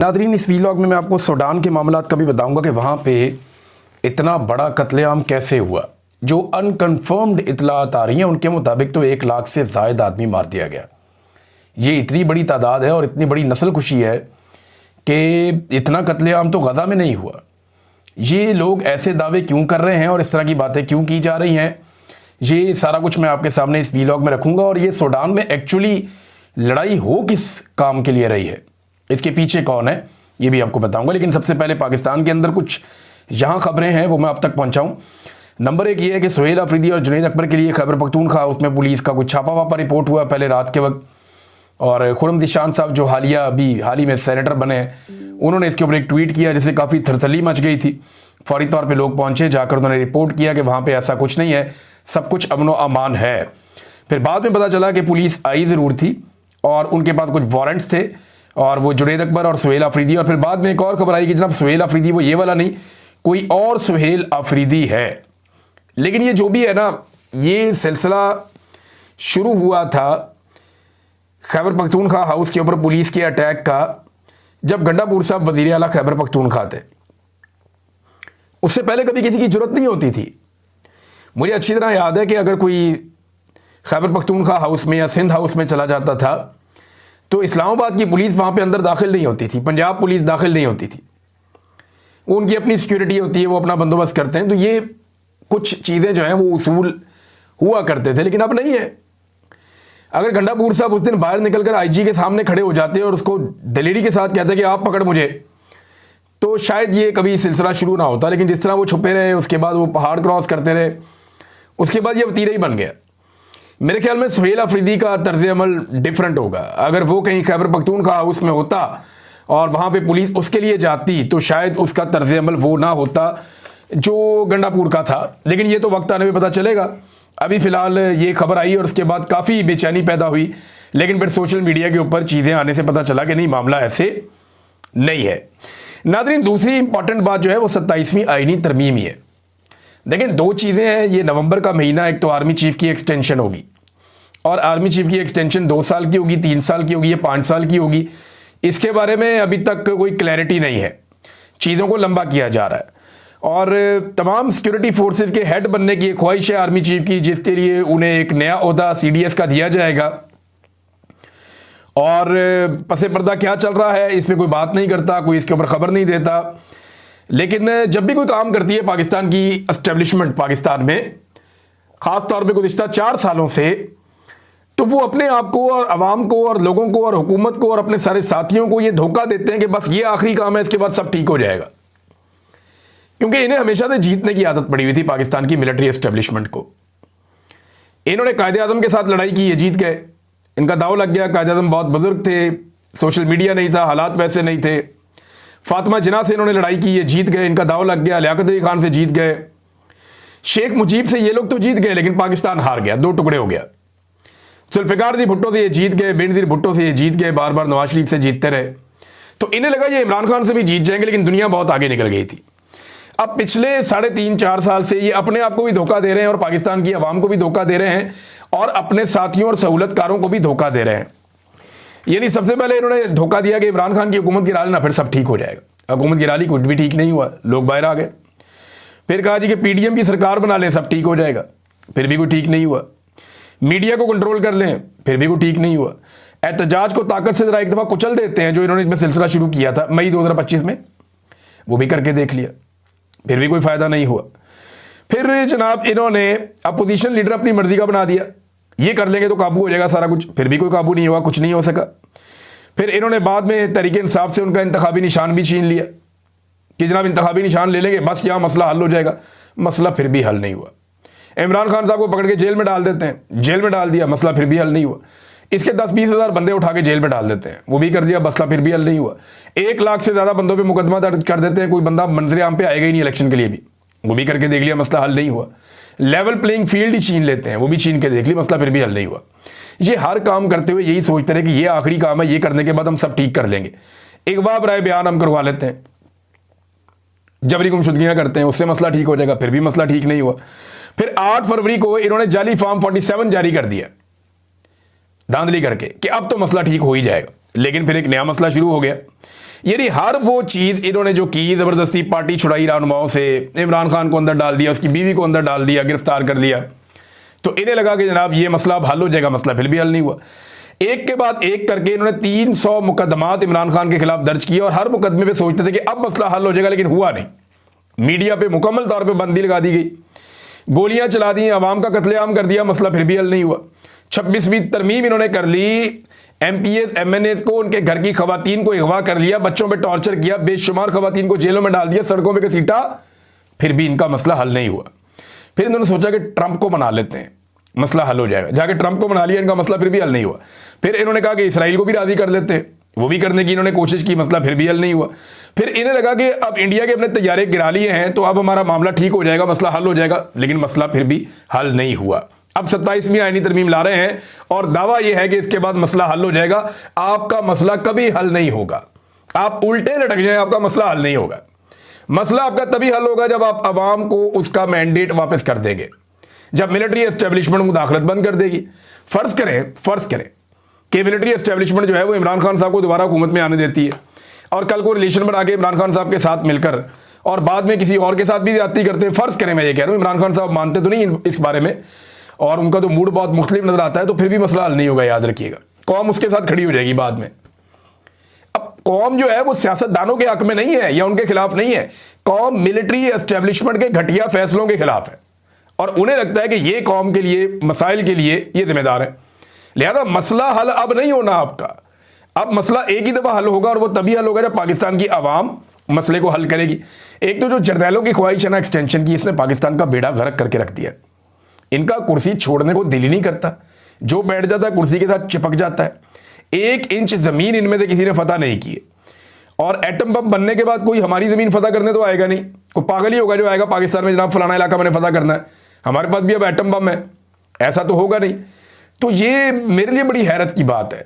नाज़रीन, इस वीलॉग में मैं आपको सूडान के मामलात का भी बताऊंगा कि वहाँ पे इतना बड़ा कत्लेआम कैसे हुआ। जो अनकन्फर्म्ड इतलात आ रही हैं उनके मुताबिक तो 1 लाख से ज़ायद आदमी मार दिया गया। ये इतनी बड़ी तादाद है और इतनी बड़ी नस्ल खुशी है कि इतना कत्लेआम तो गज़ा में नहीं हुआ। ये लोग ऐसे दावे क्यों कर रहे हैं और इस तरह की बातें क्यों की जा रही हैं, ये सारा कुछ मैं आपके सामने इस वीलॉग में रखूँगा। और ये सूडान में एक्चुअली लड़ाई हो किस काम के लिए रही है, इसके पीछे कौन है, ये भी आपको बताऊंगा। लेकिन सबसे पहले पाकिस्तान के अंदर कुछ जहां खबरें हैं वो मैं आप तक पहुंचाऊं। नंबर 1 ये है कि सुहेल अफरीदी और जुनैद अकबर के लिए खैबर पख्तूनख्वा उसमें पुलिस का कुछ छापा वापा रिपोर्ट हुआ पहले रात के वक्त। और खुर्रम दिशान साहब जो हाल ही में सेनेटर बने हैं, उन्होंने इसके ऊपर एक ट्वीट किया जिससे काफ़ी थरथली मच गई थी। फौरी तौर पर लोग पहुंचे, जाकर उन्होंने रिपोर्ट किया कि वहाँ पर ऐसा कुछ नहीं है, सब कुछ अमन व अमान है। फिर बाद में पता चला कि पुलिस आई ज़रूर थी और उनके पास कुछ वारंट्स थे, और वो जुनैद अकबर और सुहेल अफरीदी। और फिर बाद में एक और खबर आई कि जनाब सुहेल अफरीदी वो ये वाला नहीं, कोई और सुहेल अफरीदी है। लेकिन ये जो भी है ना, ये सिलसिला शुरू हुआ था खैबर पख्तूनख्वा हाउस के ऊपर पुलिस के अटैक का, जब गंडापुर साहब वज़ीर आला खैबर पख्तूनख्वा थे। उससे पहले कभी किसी की जरूरत नहीं होती थी। मुझे अच्छी तरह याद है कि अगर कोई खैबर पख्तूनख्वा हाउस में या सिंध हाउस में चला जाता था तो इस्लामाबाद की पुलिस वहाँ पे अंदर दाखिल नहीं होती थी, पंजाब पुलिस दाखिल नहीं होती थी। वो उनकी अपनी सिक्योरिटी होती है, वो अपना बंदोबस्त करते हैं। तो ये कुछ चीज़ें जो हैं वो उसूल हुआ करते थे, लेकिन अब नहीं है। अगर गंडापुर साहब उस दिन बाहर निकलकर आईजी के सामने खड़े हो जाते और उसको दलेरी के साथ कहते कि आप पकड़ मुझे, तो शायद ये कभी सिलसिला शुरू ना होता। लेकिन जिस तरह वो छुपे रहे, उसके बाद वो पहाड़ क्रॉस करते रहे, उसके बाद ये वतीरा ही बन गया। मेरे ख्याल में सुहेल अफरीदी का तर्ज अमल डिफरेंट होगा। अगर वो कहीं खैबर पख्तूनख्वा हाउस में होता और वहाँ पे पुलिस उसके लिए जाती तो शायद उसका तर्ज अमल वो ना होता जो गंडापुर का था। लेकिन ये तो वक्त आने पे पता चलेगा। अभी फ़िलहाल ये खबर आई और उसके बाद काफ़ी बेचैनी पैदा हुई, लेकिन फिर सोशल मीडिया के ऊपर चीज़ें आने से पता चला कि नहीं, मामला ऐसे नहीं है। नाज़रीन, दूसरी इंपॉर्टेंट बात जो है वो 27वीं आईनी तरमीम ही है। देखिए, 2 चीज़ें हैं। ये नवंबर का महीना, एक तो आर्मी चीफ की एक्सटेंशन होगी, और आर्मी चीफ की एक्सटेंशन 2 साल की होगी, 3 साल की होगी या 5 साल की होगी, इसके बारे में अभी तक कोई क्लैरिटी नहीं है। चीज़ों को लंबा किया जा रहा है और तमाम सिक्योरिटी फोर्सेस के हेड बनने की एक ख्वाहिश है आर्मी चीफ की, जिसके लिए उन्हें एक नया ओहदा CDS का दिया जाएगा। और पसे पर्दा क्या चल रहा है इसमें कोई बात नहीं करता, कोई इसके ऊपर खबर नहीं देता। लेकिन जब भी कोई काम करती है पाकिस्तान की एस्टेब्लिशमेंट, पाकिस्तान में ख़ास तौर पे गुज़िश्ता 4 सालों से, तो वो अपने आप को और आवाम को और लोगों को और हुकूमत को और अपने सारे साथियों को ये धोखा देते हैं कि बस ये आखिरी काम है, इसके बाद सब ठीक हो जाएगा। क्योंकि इन्हें हमेशा से जीतने की आदत पड़ी हुई थी पाकिस्तान की मिलिट्री एस्टेब्लिशमेंट को। इन्होंने कायदे आज़म के साथ लड़ाई की, ये जीत गए, इनका दाव लग गया। कायदे आज़म बहुत बुजुर्ग थे, सोशल मीडिया नहीं था, हालात वैसे नहीं थे। फातिमा जिन्ना से इन्होंने लड़ाई की, ये जीत गए, इनका दाव लग गया। लियाकत अली खान से जीत गए, शेख मुजीब से ये लोग तो जीत गए, लेकिन पाकिस्तान हार गया, 2 टुकड़े हो गया। जुल्फ़िकार जी भुट्टो से ये जीत गए, बेनज़ीर भुट्टो से ये जीत गए, बार बार नवाज शरीफ से जीतते रहे। तो इन्हें लगा ये इमरान खान से भी जीत जाएंगे, लेकिन दुनिया बहुत आगे निकल गई थी। अब पिछले 3.5-4 साल से ये अपने आप को भी धोखा दे रहे हैं और पाकिस्तान की आवाम को भी धोखा दे रहे हैं और अपने साथियों और सहूलतकारों को भी धोखा दे रहे हैं। यानी सबसे पहले इन्होंने धोखा दिया कि इमरान खान की हुकूमत गिरा लेना, फिर सब ठीक हो जाएगा। हुकूमत गिरा ली, कुछ भी ठीक नहीं हुआ, लोग बाहर आ गए। फिर कहा जी कि PDM की सरकार बना लें, सब ठीक हो जाएगा, फिर भी कोई ठीक नहीं हुआ। मीडिया को कंट्रोल कर लें, फिर भी कोई ठीक नहीं हुआ। एहतजाज को ताकत से जरा एक दफ़ा कुचल देते हैं, जो इन्होंने इसमें सिलसिला शुरू किया था मई 2025 में, वो भी करके देख लिया, फिर भी कोई फ़ायदा नहीं हुआ। फिर जनाब इन्होंने अपोजिशन लीडर अपनी मर्जी का बना दिया, ये कर लेंगे तो काबू हो जाएगा सारा कुछ, फिर भी कोई काबू नहीं हुआ, कुछ नहीं हो सका। फिर इन्होंने बाद में तहरीक इंसाफ से उनका इंतखाबी निशान भी छीन लिया कि जनाब इंतखाबी निशान ले लेंगे, बस यहाँ मसला हल हो जाएगा। मसला फिर भी हल नहीं हुआ। इमरान खान साहब को पकड़ के जेल में डाल देते हैं, जेल में डाल दिया, मसला फिर भी हल नहीं हुआ। इसके 10-20 हज़ार बंदे उठा के जेल में डाल देते हैं, वो भी कर दिया, मसला फिर भी हल नहीं हुआ। 1 लाख से ज़्यादा बंदों पे मुकदमा दर्ज कर देते हैं, कोई बंदा मंजर आम पे आएगा ही नहीं इलेक्शन के लिए भी, वो भी करके देख लिया, मसला हल नहीं हुआ। लेवल प्लेइंग फील्ड ही छीन लेते हैं, वो भी छीन के देख लिया, मसला फिर भी हल नहीं हुआ। ये हर काम करते हुए यही सोचते रहे कि ये आखिरी काम है, ये करने के बाद हम सब ठीक कर लेंगे। अगवा बराए बयान हम करवा लेते हैं, जबरी गुमशुदगियां करते हैं, उससे मसला ठीक हो जाएगा, फिर भी मसला ठीक नहीं हुआ। फिर 8 फरवरी को इन्होंने जाली फॉर्म 47 जारी कर दिया। धांधली करके कि अब तो मसला ठीक हो ही जाएगा, लेकिन फिर एक नया मसला शुरू हो गया। यानी हर वो चीज़ इन्होंने जो की, ज़बरदस्ती पार्टी छुड़ाई रहनुमाओं से, इमरान खान को अंदर डाल दिया, उसकी बीवी को अंदर डाल दिया, गिरफ्तार कर लिया, तो इन्हें लगा कि जनाब ये मसला अब हल हो जाएगा। मसला फिर भी हल नहीं हुआ। एक के बाद एक करके इन्होंने 300 मुकदमात इमरान खान के खिलाफ दर्ज किए और हर मुकदमे पे सोचते थे कि अब मसला हल हो जाएगा, लेकिन हुआ नहीं। मीडिया पे मुकम्मल तौर पे बंदी लगा दी गई, गोलियां चला दी, अवाम का कत्लेआम कर दिया, मसला फिर भी हल नहीं हुआ। 26वीं तरमीम इन्होंने कर ली, MPs MNAs को, उनके घर की खवातीन को अगवा कर लिया, बच्चों पे टॉर्चर किया, बेशुमार खवातीन को जेलों में डाल दिया, सड़कों पे घसीटा, फिर भी इनका मसला हल नहीं हुआ। फिर इन्होंने सोचा कि ट्रंप को बना लेते हैं, मसला हल हो जाएगा। जाके ट्रंप को बना लिया, इनका मसला फिर भी हल नहीं हुआ। फिर इन्होंने कहा कि इसराइल को भी राजी कर लेते हैं, वो भी करने की इन्होंने कोशिश की, मसला फिर भी हल नहीं हुआ। फिर इन्हें लगा कि अब इंडिया के अपने तैयारे गिरा लिए हैं तो अब हमारा मामला ठीक हो जाएगा, मसला हल हो जाएगा, लेकिन मसला फिर भी हल नहीं हुआ। अब 27वीं आईनी तरमीम ला रहे हैं और दावा यह है कि इसके बाद मसला हल हो जाएगा। आपका मसला कभी हल नहीं होगा, आप उल्टे लटक जाए, आपका मसला हल नहीं होगा। मसला आपका तभी हल होगा जब आप अवाम को उसका मैंडेट वापस कर देंगे, जब मिलिट्री एस्टेब्लिशमेंट मुदाखलत बंद कर देगी। फर्ज करें कि मिलिट्री एस्टेब्लिशमेंट जो है वो इमरान खान साहब को दोबारा हुकूमत में आने देती है और कल को रिलेशन बना के इमरान खान साहब के साथ मिलकर और बाद में किसी और के साथ भी ज्यादती करते हैं। फर्ज करें, मैं ये कह रहा हूँ, इमरान खान साहब मानते तो नहीं इस बारे में और उनका तो मूड बहुत मुख्तलिफ नजर आता है, तो फिर भी मसला हल नहीं होगा, याद रखिएगा। कौम उसके साथ खड़ी हो जाएगी बाद में। अब कौम जो है वो सियासतदानों के हक में नहीं है या उनके खिलाफ नहीं है, कौम मिलिट्री एस्टेब्लिशमेंट के घटिया फैसलों के खिलाफ है और उन्हें लगता है कि ये कौम के लिए, मसाइल के लिए ये जिम्मेदार है। लिहाजा मसला हल अब नहीं होना आपका, अब मसला एक ही दफा हल होगा और वो तभी हल होगा जब पाकिस्तान की आवाम मसले को हल करेगी। एक तो जो जरनैलों की ख्वाहिश है ना एक्सटेंशन की, इसने पाकिस्तान का बेड़ा गर्क करके रख दिया। इनका कुर्सी छोड़ने को दिल ही नहीं करता, जो बैठ जाता है कुर्सी के साथ चिपक जाता है। 1 इंच जमीन इनमें से किसी ने फतह नहीं की है और एटम बम बनने के बाद कोई हमारी जमीन फतह करने तो आएगा नहीं, कोई पागल ही होगा जो आएगा पाकिस्तान में, जनाब फलाना इलाका मैंने फतह करना है, हमारे पास भी अब एटम बम है, ऐसा तो होगा नहीं। तो ये मेरे लिए बड़ी हैरत की बात है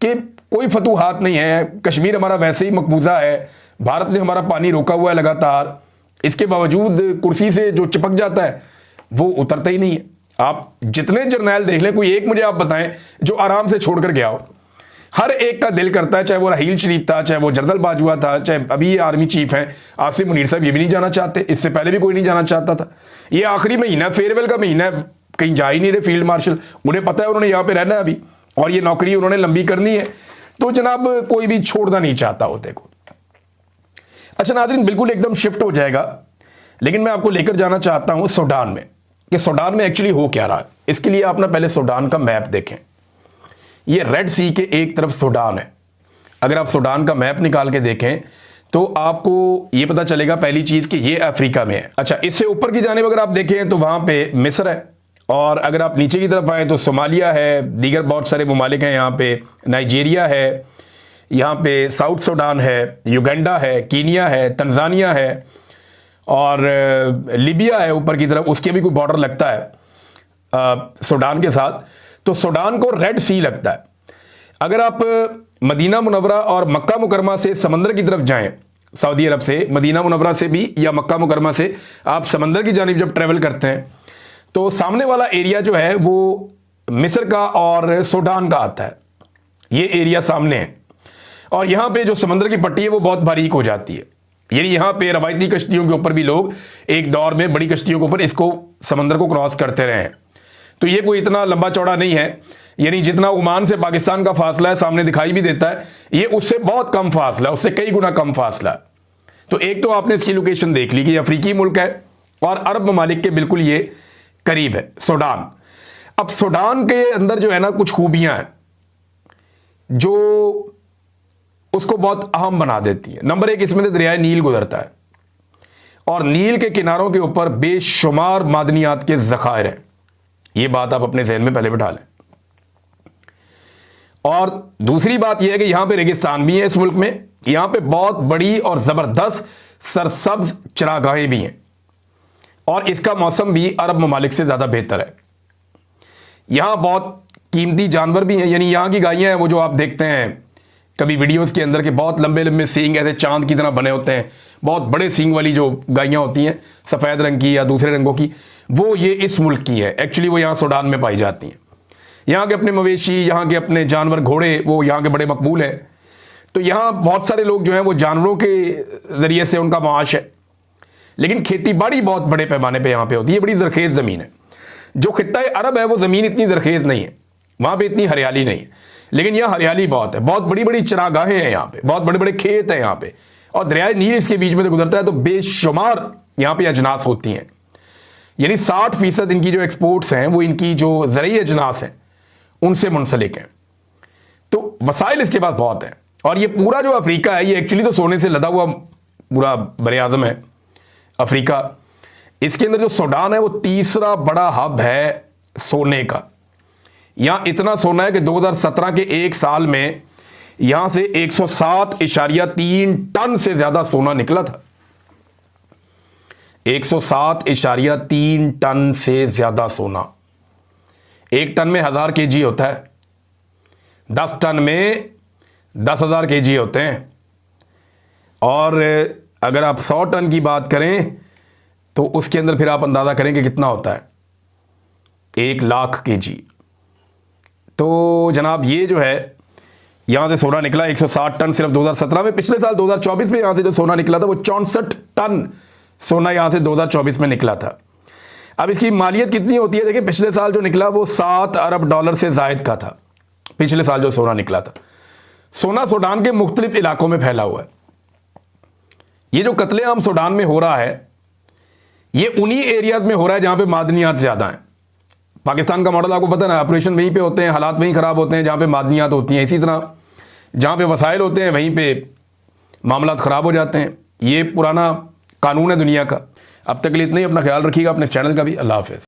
कि कोई फतूहात नहीं है, कश्मीर हमारा वैसे ही मकबूजा है, भारत ने हमारा पानी रोका हुआ है लगातार, इसके बावजूद कुर्सी से जो चिपक जाता है वो उतरता ही नहीं है। आप जितने जर्नैल देख लें, कोई एक मुझे आप बताएं जो आराम से छोड़कर गया हो। हर एक का दिल करता है, चाहे वो राहील शरीफ था, चाहे वो जनरल बाजवा था, चाहे अभी ये आर्मी चीफ हैं आसिम मुनीर साहब, ये भी नहीं जाना चाहते, इससे पहले भी कोई नहीं जाना चाहता था। ये आखिरी महीना, फेयरवेल का महीना, कहीं जा ही नहीं रहे फील्ड मार्शल, उन्हें पता है उन्होंने यहाँ पे रहना है अभी और ये नौकरी उन्होंने लंबी करनी है, तो जनाब कोई भी छोड़ना नहीं चाहता होते को। अच्छा नाज़रीन, बिल्कुल एकदम शिफ्ट हो जाएगा, लेकिन मैं आपको लेकर जाना चाहता हूँ सूडान में, कि सूडान में एक्चुअली हो क्या रहा है। इसके लिए आप ना पहले सूडान का मैप देखें। ये रेड सी के एक तरफ सूडान है। अगर आप सूडान का मैप निकाल के देखें तो आपको ये पता चलेगा पहली चीज़ कि ये अफ्रीका में है। अच्छा, इससे ऊपर की जानिब अगर आप देखें तो वहाँ पे मिस्र है और अगर आप नीचे की तरफ आए तो सोमालिया है, दीगर बहुत सारे ममालिक हैं यहाँ पे, नाइजीरिया है, यहाँ पे साउथ सूडान है, युगांडा है, कीनिया है, तंजानिया है और लीबिया है ऊपर की तरफ, उसके भी कोई बॉर्डर लगता है सूडान के साथ। तो सूडान को रेड सी लगता है। अगर आप मदीना मुनव्वरा और मक्का मुकरमा से समंदर की तरफ जाएं, सऊदी अरब से मदीना मुनव्वरा से भी या मक्का मुकरमा से आप समंदर की जानिब जब ट्रैवल करते हैं तो सामने वाला एरिया जो है वो मिस्र का और सूडान का आता है। ये एरिया सामने है और यहाँ पे जो समंदर की पट्टी है वो बहुत बारीक हो जाती है। यानी यहाँ पे रवायती कश्तियों के ऊपर भी लोग एक दौर में बड़ी कश्तियों के ऊपर इसको समंदर को क्रॉस करते रहे हैं। तो ये कोई इतना लंबा चौड़ा नहीं है, यानी जितना ओमान से पाकिस्तान का फासला है सामने दिखाई भी देता है, ये उससे बहुत कम फासला है, उससे कई गुना कम फासला है। तो एक तो आपने इसकी लोकेशन देख ली कि ये अफ्रीकी मुल्क है और अरब ममालिक के बिल्कुल ये करीब है सूडान। अब सूडान के अंदर जो है ना कुछ खूबियां हैं जो उसको बहुत अहम बना देती है। नंबर 1, इसमें से दरियाए नील गुजरता है और नील के किनारों के ऊपर बेशुमार मादनियात के ज़खायर हैं। ये बात आप अपने जहन में पहले बिठा लें। और दूसरी बात यह है कि यहां पे रेगिस्तान भी है इस मुल्क में, यहां पे बहुत बड़ी और जबरदस्त सरसब्ज चरागाहें भी हैं और इसका मौसम भी अरब ममालिक से ज़्यादा बेहतर है। यहाँ बहुत कीमती जानवर भी हैं, यानी यहाँ की गायें हैं वो जो आप देखते हैं कभी वीडियोस के अंदर के बहुत लंबे लंबे सींग ऐसे चांद की तरह बने होते हैं, बहुत बड़े सींग वाली जो गायें होती हैं सफ़ेद रंग की या दूसरे रंगों की, वो ये इस मुल्क की है। एक्चुअली वो यहाँ सूडान में पाई जाती हैं। यहाँ के अपने मवेशी, यहाँ के अपने जानवर, घोड़े, वो यहाँ के बड़े मकबूल हैं। तो यहाँ बहुत सारे लोग जो हैं वो जानवरों के ज़रिए से उनका माश है। लेकिन खेती बाड़ी बहुत बड़े पैमाने पे यहाँ पे होती है, बड़ी ज़रखेज़ ज़मीन है। जो खित्ता अरब है वो ज़मीन इतनी ज़रखेज़ नहीं है, वहाँ पे इतनी हरियाली नहीं है, लेकिन यहाँ हरियाली बहुत है। बहुत बड़ी बड़ी चरागाहें हैं यहाँ पे, बहुत बड़े बड़े खेत हैं यहाँ पे, और दरियाए नील इसके बीच में से गुजरता है। तो बेशुमार यहाँ पे अजनास होती हैं, यानी 60% इनकी जो एक्सपोर्ट्स हैं वो इनकी जो ज़रई अजनास हैं उनसे मुंसलिक हैं। तो वसाइल इसके पास बहुत हैं। और ये पूरा जो अफ्रीका है, ये एक्चुअली तो सोने से लदा हुआ पूरा बरे आज़म है अफ्रीका। इसके अंदर जो सूडान है वो तीसरा बड़ा हब है सोने का। यहाँ इतना सोना है कि 2017 के एक साल में यहाँ से 107.3 टन से ज़्यादा सोना निकला था। 107.3 टन से ज़्यादा सोना। 1 टन में 1000 kg होता है, 10 टन में 10,000 kg होते हैं। और अगर आप 100 टन की बात करें तो उसके अंदर फिर आप अंदाज़ा करें कि कितना होता है, 1 लाख kg। तो जनाब ये जो है यहाँ से सोना निकला 160 टन सिर्फ 2017 में। पिछले साल 2024 में यहाँ से जो सोना निकला था वो 64 टन सोना यहाँ से 2024 में निकला था। अब इसकी मालियत कितनी होती है, देखिए पिछले साल जो निकला वो $7 अरब से ज़ायद का था। पिछले साल जो सोना निकला था। सोना सूडान के मुख्तलिफ इलाकों में फैला हुआ है। ये जो कत्लेआम सूडान में हो रहा है ये उन्हीं एरियाज में हो रहा है जहाँ पे मादनियात ज़्यादा हैं। पाकिस्तान का मॉडल आपको पता है ना, ऑपरेशन वहीं पे होते हैं, हालात वहीं ख़राब होते हैं जहाँ पे मादनियात होती हैं। इसी तरह जहाँ पे वसाइल होते हैं वहीं पे मामलात ख़राब हो जाते हैं। ये पुराना कानून है दुनिया का। अब तक के लिए इतना ही। अपना ख्याल रखिएगा, अपने चैनल का भी। अल्लाह हाफ़िज़।